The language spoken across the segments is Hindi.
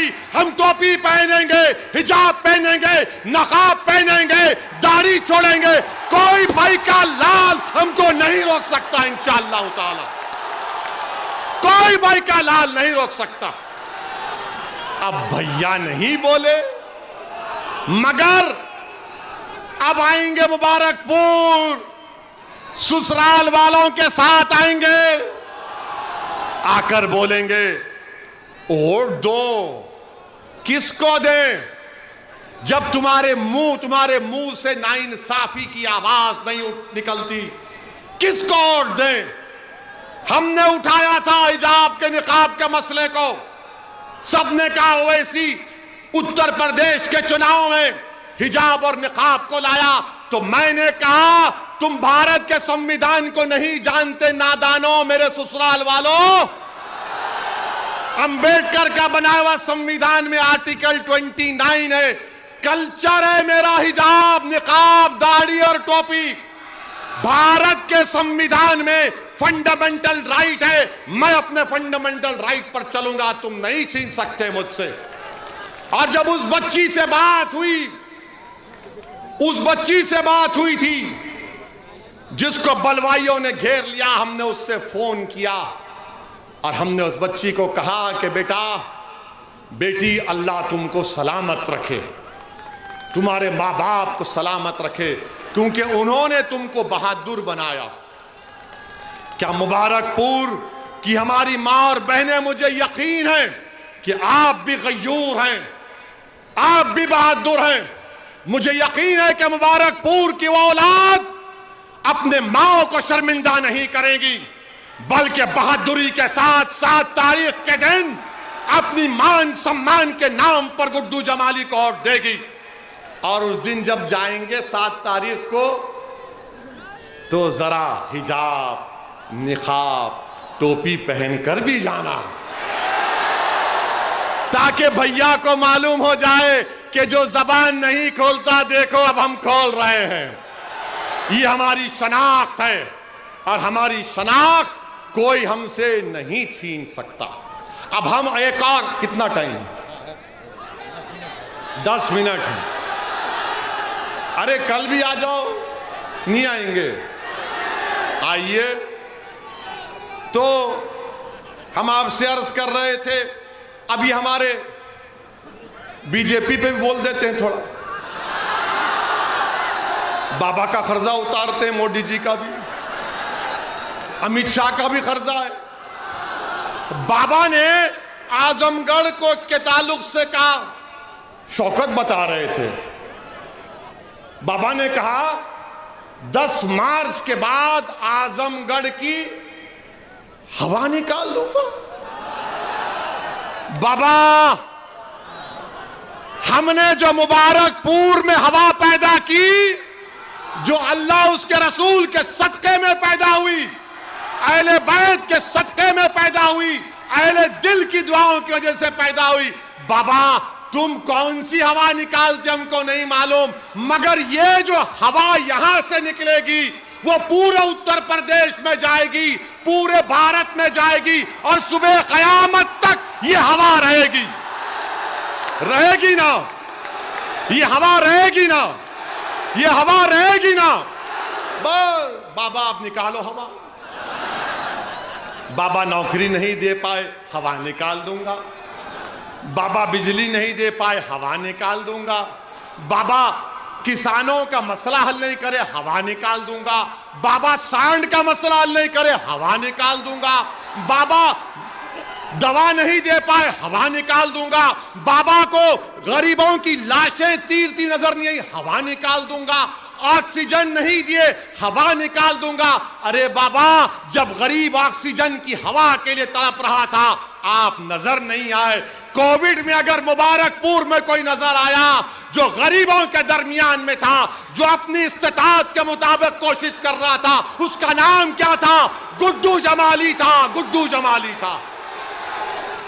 भाई, हम टोपी पहनेंगे, हिजाब पहनेंगे, नकाब पहनेंगे, दाढ़ी छोड़ेंगे, कोई भाई का लाल हमको नहीं रोक सकता इंशाअल्लाह ताला। कोई भाई का लाल नहीं रोक सकता। अब भैया नहीं बोले, मगर अब आएंगे मुबारकपुर, ससुराल वालों के साथ आएंगे, आकर बोलेंगे वोट दो। किसको दें जब तुम्हारे मुंह से नाइंसाफी की आवाज नहीं निकलती? किसको वोट दें? हमने उठाया था हिजाब के निकाब के मसले को, सबने कहा ओवैसी उत्तर प्रदेश के चुनाव में हिजाब और निकाब को लाया, तो मैंने कहा तुम भारत के संविधान को नहीं जानते नादानों, मेरे ससुराल वालों। अंबेडकर का बनाया हुआ संविधान में आर्टिकल 29 है, कल्चर है मेरा हिजाब, निकाब, दाढ़ी और टोपी। भारत के संविधान में फंडामेंटल राइट है, मैं अपने फंडामेंटल राइट पर चलूंगा, तुम नहीं छीन सकते मुझसे। और जब उस बच्ची से बात हुई थी जिसको बलवाइयों ने घेर लिया, हमने उससे फोन किया और हमने उस बच्ची को कहा कि बेटी अल्लाह तुमको सलामत रखे, तुम्हारे माँ बाप को सलामत रखे, क्योंकि उन्होंने तुमको बहादुर बनाया। क्या मुबारकपुर की हमारी माँ और बहनें, मुझे यकीन है कि आप भी गयूर हैं, आप भी बहादुर हैं। मुझे यकीन है कि मुबारकपुर की वो औलाद अपने माओ को शर्मिंदा नहीं करेगी, बल्कि बहादुरी के साथ 7 तारीख के दिन अपनी मान सम्मान के नाम पर गुड्डू जमाली को वोट देगी। और उस दिन जब जाएंगे 7 तारीख को, तो जरा हिजाब, निकाब, टोपी पहनकर भी जाना, ताकि भैया को मालूम हो जाए कि जो जबान नहीं खोलता, देखो अब हम खोल रहे हैं। ये हमारी शनाख्त है और हमारी शनाख्त कोई हमसे नहीं छीन सकता। अब हम एक और, कितना टाइम? 10 मिनट है। अरे कल भी आ जाओ, नहीं आएंगे? आइए। तो हम आपसे अर्ज कर रहे थे, अभी हमारे बीजेपी पे भी बोल देते हैं थोड़ा, बाबा का खर्जा उतारते हैं, मोदी जी का भी, अमित शाह का भी खर्जा है। बाबा ने आजमगढ़ को के ताल्लुक से कहा, शौकत बता रहे थे, बाबा ने कहा 10 मार्च के बाद आजमगढ़ की हवा निकाल दूंगा। बाबा, हमने जो मुबारकपुर में हवा पैदा की, जो अल्लाह उसके रसूल के सदक़े में पैदा हुई, अहले बैत के सदक़े में पैदा हुई, अहले दिल की दुआओं की वजह से पैदा हुई। बाबा, तुम कौन सी हवा निकालते हमको नहीं मालूम, मगर ये जो हवा यहां से निकलेगी वो पूरे उत्तर प्रदेश में जाएगी, पूरे भारत में जाएगी, और सुबह क़यामत तक ये हवा रहेगी। रहेगी ना? ये हवा रहेगी ना? ये हवा रहेगी ना? बस बाबा, आप निकालो हवा। बाबा नौकरी नहीं दे पाए, हवा निकाल दूंगा। बाबा बिजली नहीं दे पाए, हवा निकाल दूंगा। बाबा किसानों का मसला हल नहीं करे, हवा निकाल दूंगा। बाबा सांड का मसला हल नहीं करे, हवा निकाल दूंगा। बाबा दवा नहीं दे पाए, हवा निकाल दूंगा। बाबा को गरीबों की लाशें तीरती नजर नहीं आई, हवा निकाल दूंगा। ऑक्सीजन नहीं दिए, हवा निकाल दूंगा। अरे बाबा, जब गरीब ऑक्सीजन की हवा के लिए तड़प रहा था, आप नजर नहीं आए। कोविड में अगर मुबारकपुर में कोई नजर आया जो गरीबों के दरमियान में था, जो अपनी इस्तिताअत के मुताबिक कोशिश कर रहा था, उसका नाम क्या था? गुड्डू जमाली था, गुड्डू जमाली था।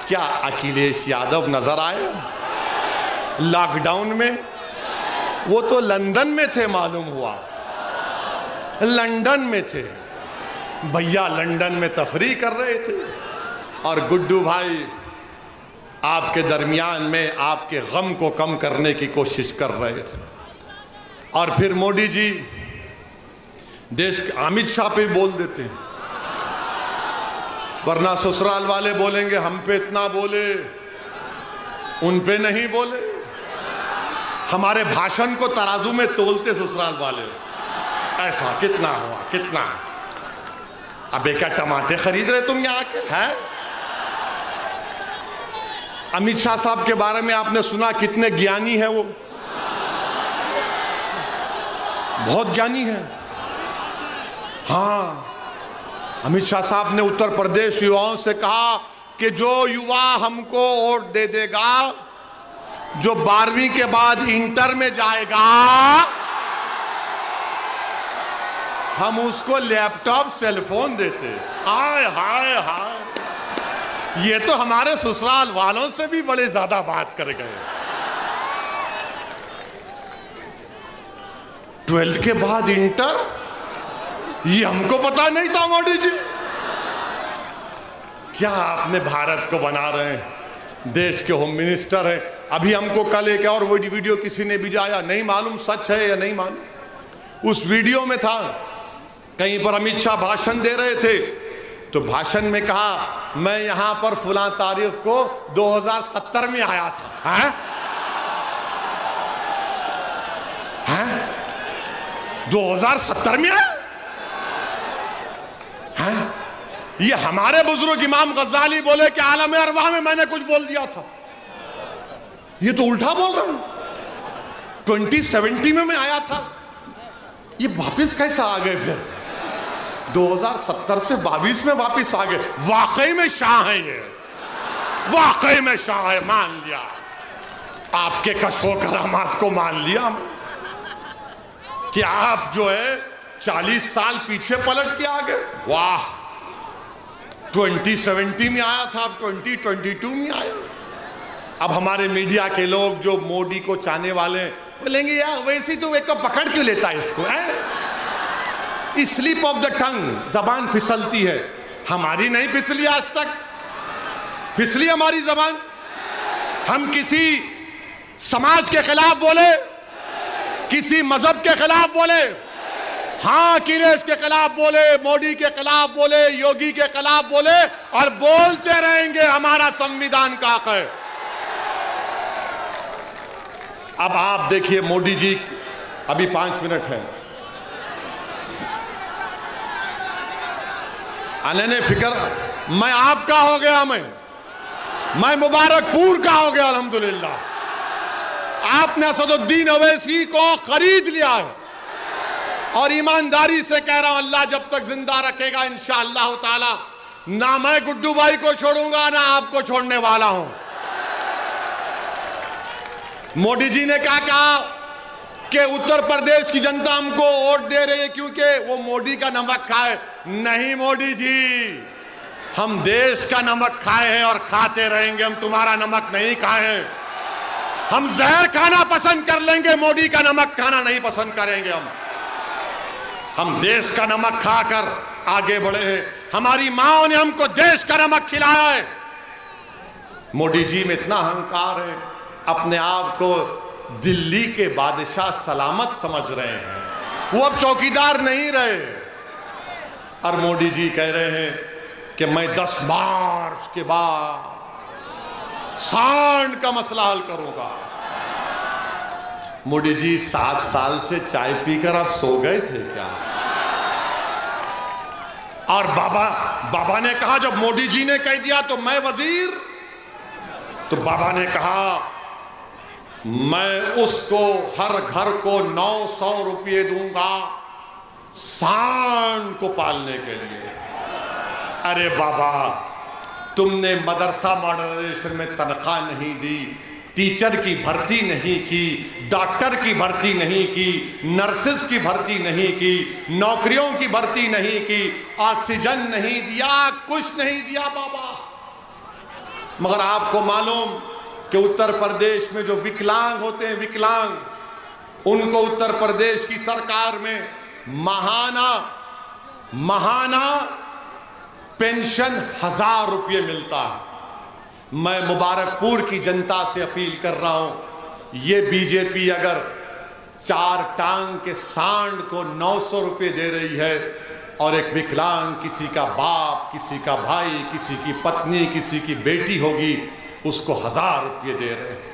क्या अखिलेश यादव नजर आए लॉकडाउन में? वो तो लंदन में थे, मालूम हुआ लंदन में थे। भैया लंदन में तफरीह कर रहे थे और गुड्डू भाई आपके दरमियान में आपके गम को कम करने की कोशिश कर रहे थे। और फिर मोदी जी देश के अमित शाह पे बोल देते हैं, वरना ससुराल वाले बोलेंगे हम पे इतना बोले, उन पे नहीं बोले। हमारे भाषण को तराजू में तोलते ससुराल वाले, ऐसा कितना हुआ, कितना। अबे क्या टमाटर खरीद रहे तुम यहाँ के हैं? अमित शाह साहब के बारे में आपने सुना, कितने ज्ञानी है वो, बहुत ज्ञानी है। हाँ, अमित शाह साहब ने उत्तर प्रदेश युवाओं से कहा कि जो युवा हमको वोट दे देगा, जो 12वीं के बाद इंटर में जाएगा, हम उसको लैपटॉप सेलफोन देते। हाय हाय हाय, ये तो हमारे ससुराल वालों से भी बड़े ज्यादा बात कर गए। 12th के बाद इंटर, ये हमको पता नहीं था मोदी जी। क्या आपने भारत को बना रहे हैं, देश के होम मिनिस्टर हैं। अभी हमको कल एक और वीडियो किसी ने भेजा, नहीं मालूम सच है या नहीं मालूम। उस वीडियो में था, कहीं पर अमित शाह भाषण दे रहे थे, तो भाषण में कहा मैं यहां पर फुला तारीख को 2070 में आया था। हैं? हैं? 2070 में आया? हैं? ये हमारे बुजुर्ग इमाम गजाली बोले कि आलम अरवाह में मैंने कुछ बोल दिया था, ये तो उल्टा बोल रहा हूं। 2070 में मैं आया था, ये वापिस कैसा आ गए? फिर 2070 से 22 में वापिस आ गए। वाकई में शाह है ये, वाकई में शाह है, मान लिया। आपके कशो करामात को मान लिया कि आप जो है 40 साल पीछे पलट के आ गए। वाह, 2070 में आया था, अब 2022 में आया। अब हमारे मीडिया के लोग जो मोदी को चाहने वाले बोलेंगे यार वैसे ही तो एक को पकड़ क्यों लेता है इसको, है? स्लिप ऑफ द टंग, जबान फिसलती है। हमारी नहीं फिसली आज तक, फिसली हमारी जबान? हम किसी समाज के खिलाफ बोले, किसी मजहब के खिलाफ बोले, हाँ अखिलेश के खिलाफ बोले, मोदी के खिलाफ बोले, योगी के खिलाफ बोले, और बोलते रहेंगे। हमारा संविधान का हक है। अब आप देखिए मोदी जी, अभी 5 मिनट है, अने फिक्र मैं आपका हो गया, मैं मुबारकपुर का हो गया अल्हम्दुलिल्लाह। आपने असदुद्दीन अवैसी को खरीद लिया है, और ईमानदारी से कह रहा हूं अल्लाह जब तक जिंदा रखेगा इंशाअल्लाह ताला, ना मैं गुड्डू भाई को छोड़ूंगा ना आपको छोड़ने वाला हूं। मोदी जी ने क्या कहा कि उत्तर प्रदेश की जनता हमको वोट दे रही है क्योंकि वो मोदी का नमक खाए। नहीं मोदी जी, हम देश का नमक खाए हैं और खाते रहेंगे, हम तुम्हारा नमक नहीं खाए हैं। हम जहर खाना पसंद कर लेंगे, मोदी का नमक खाना नहीं पसंद करेंगे। हम देश का नमक खाकर आगे बढ़े हैं, हमारी माओ ने हमको देश का नमक खिलाया है। मोदी जी में इतना अहंकार है, अपने आप को दिल्ली के बादशाह सलामत समझ रहे हैं, वो अब चौकीदार नहीं रहे। और मोदी जी कह रहे हैं कि मैं 10 मार्च के बाद सांड का मसला हल करूंगा। मोदी जी 7 साल से चाय पीकर आप सो गए थे क्या? और बाबा ने कहा, जब मोदी जी ने कह दिया तो मैं वजीर, तो बाबा ने कहा मैं उसको हर घर को 900 रुपये दूंगा सांड को पालने के लिए। अरे बाबा, तुमने मदरसा मॉडर्नाइजेशन में तनख्वाह नहीं दी, टीचर की भर्ती नहीं की, डॉक्टर की भर्ती नहीं की, नर्सेस की भर्ती नहीं की, नौकरियों की भर्ती नहीं की, ऑक्सीजन नहीं दिया, कुछ नहीं दिया बाबा। मगर आपको मालूम कि उत्तर प्रदेश में जो विकलांग होते हैं, विकलांग, उनको उत्तर प्रदेश की सरकार में महाना पेंशन 1000 रुपये मिलता है। मैं मुबारकपुर की जनता से अपील कर रहा हूं, ये बीजेपी अगर 4 टांग के सांड को 900 रुपये दे रही है और एक विकलांग किसी का बाप, किसी का भाई, किसी की पत्नी, किसी की बेटी होगी, उसको 1000 रुपये दे रहे हैं,